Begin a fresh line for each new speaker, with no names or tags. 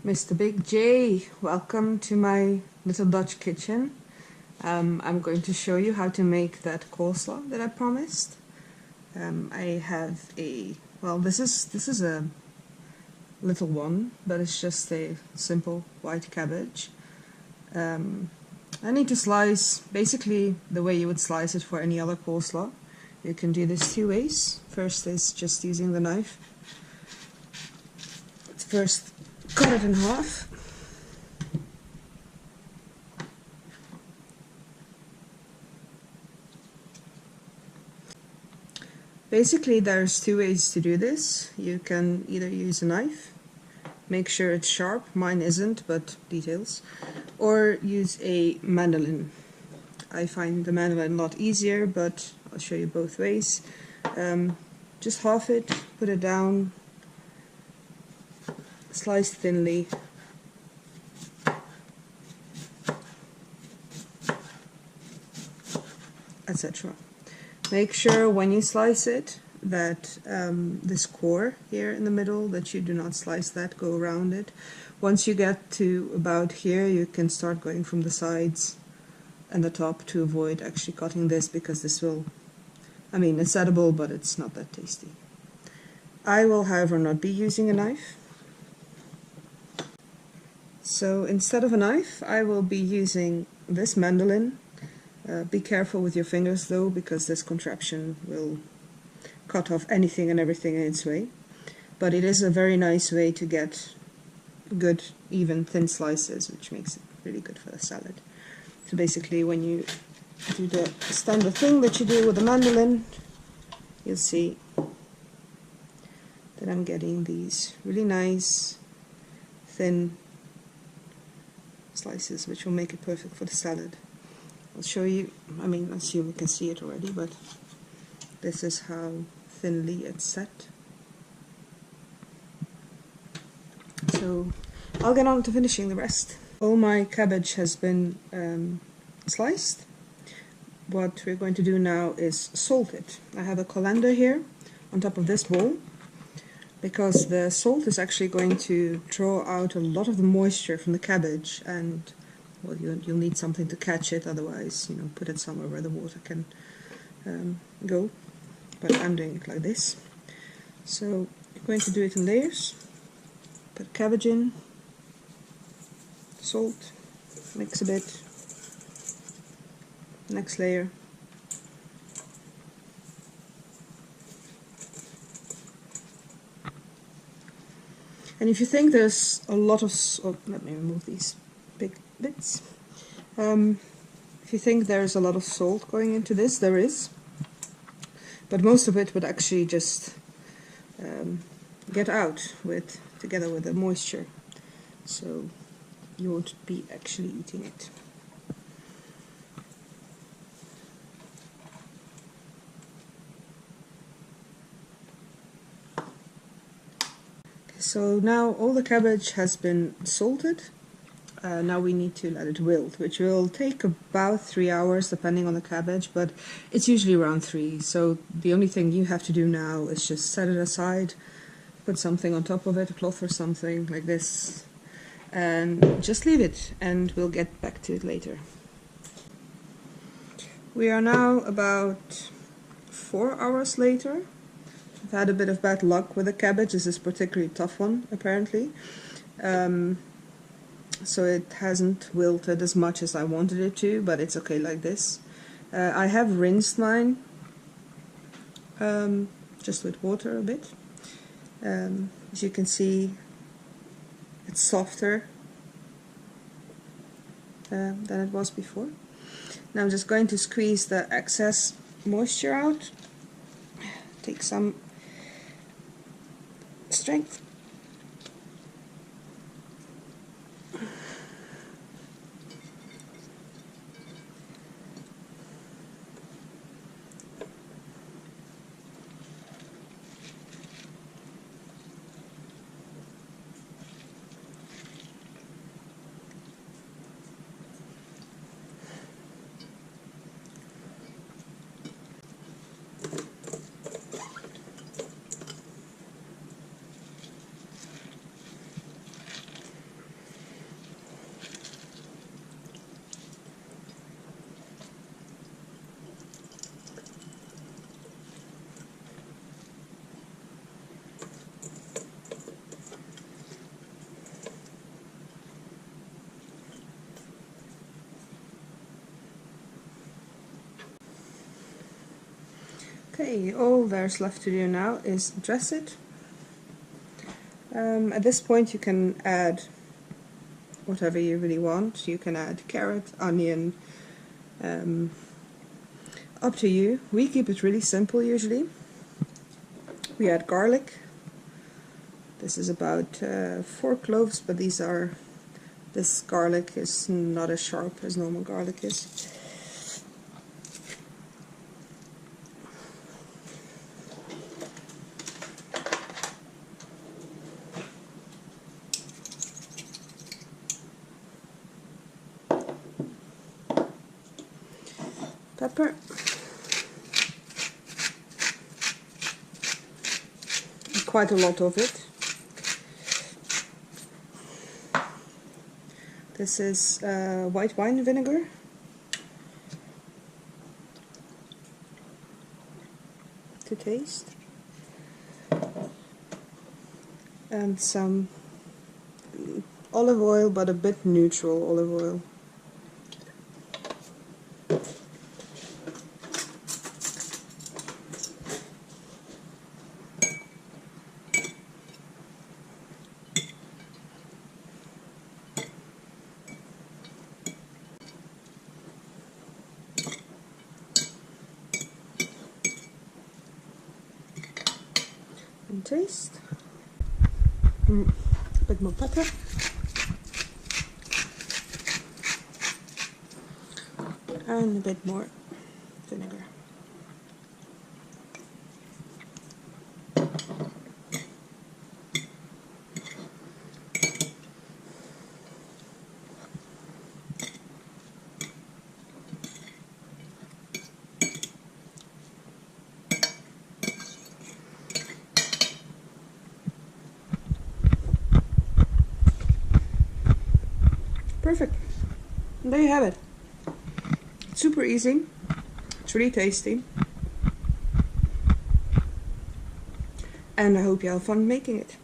Mr. Big J, welcome to my little Dutch kitchen. I'm going to show you how to make that coleslaw that I promised. I have this is a little one, but it's just a simple white cabbage. I need to slice basically the way you would slice it for any other coleslaw. You can do this two ways. First is just using the knife. First, cut it in half. Basically, there's two ways to do this. You can either use a knife, make sure it's sharp, mine isn't, but details, or use a mandolin. I find the mandolin a lot easier, but I'll show you both ways. Just half it, put it down, slice thinly, etc. Make sure when you slice it that this core here in the middle, that you do not slice that, go around it. Once you get to about here, you can start going from the sides and the top to avoid actually cutting this, because this will, it's edible, but it's not that tasty. I will, however, not be using a knife. So instead of a knife, I will be using this mandolin. Be careful with your fingers though, because this contraption will cut off anything and everything in its way. But it is a very nice way to get good, even, thin slices, which makes it really good for the salad. So basically, when you do the standard thing that you do with the mandolin, you'll see that I'm getting these really nice, thin slices, which will make it perfect for the salad. I'll show you, I assume you can see it already, but this is how thinly it's set. So I'll get on to finishing the rest. All my cabbage has been sliced. What we're going to do now is salt it. I have a colander here on top of this bowl, because the salt is actually going to draw out a lot of the moisture from the cabbage, and well, you'll need something to catch it, otherwise, put it somewhere where the water can go. But I'm doing it like this. So you're going to do it in layers. Put cabbage in, salt, mix a bit, next layer. And if you think there's a lot of let me remove these big bits. If you think there's a lot of salt going into this, there is, but most of it would actually just get out together with the moisture, so you won't be actually eating it. So now all the cabbage has been salted. Now we need to let it wilt, which will take about 3 hours depending on the cabbage, but it's usually around 3. So the only thing you have to do now is just set it aside, put something on top of it, a cloth or something like this, and just leave it, and we'll get back to it later. We are now about 4 hours later. I've had a bit of bad luck with the cabbage. This is a particularly tough one, apparently. So it hasn't wilted as much as I wanted it to, but it's okay like this. I have rinsed mine just with water a bit. As you can see, it's softer than it was before. Now I'm just going to squeeze the excess moisture out. Take some strength. Okay, all there's left to do now is dress it. At this point you can add whatever you really want. You can add carrot, onion, up to you. We keep it really simple usually. We add garlic. This is about 4 cloves, but this garlic is not as sharp as normal garlic is. Pepper. Quite a lot of it. This is white wine vinegar. To taste. And some olive oil, but a bit neutral olive oil. And taste. A bit more pepper. And a bit more vinegar. Perfect. And there you have it. It's super easy. It's really tasty. And I hope you have fun making it.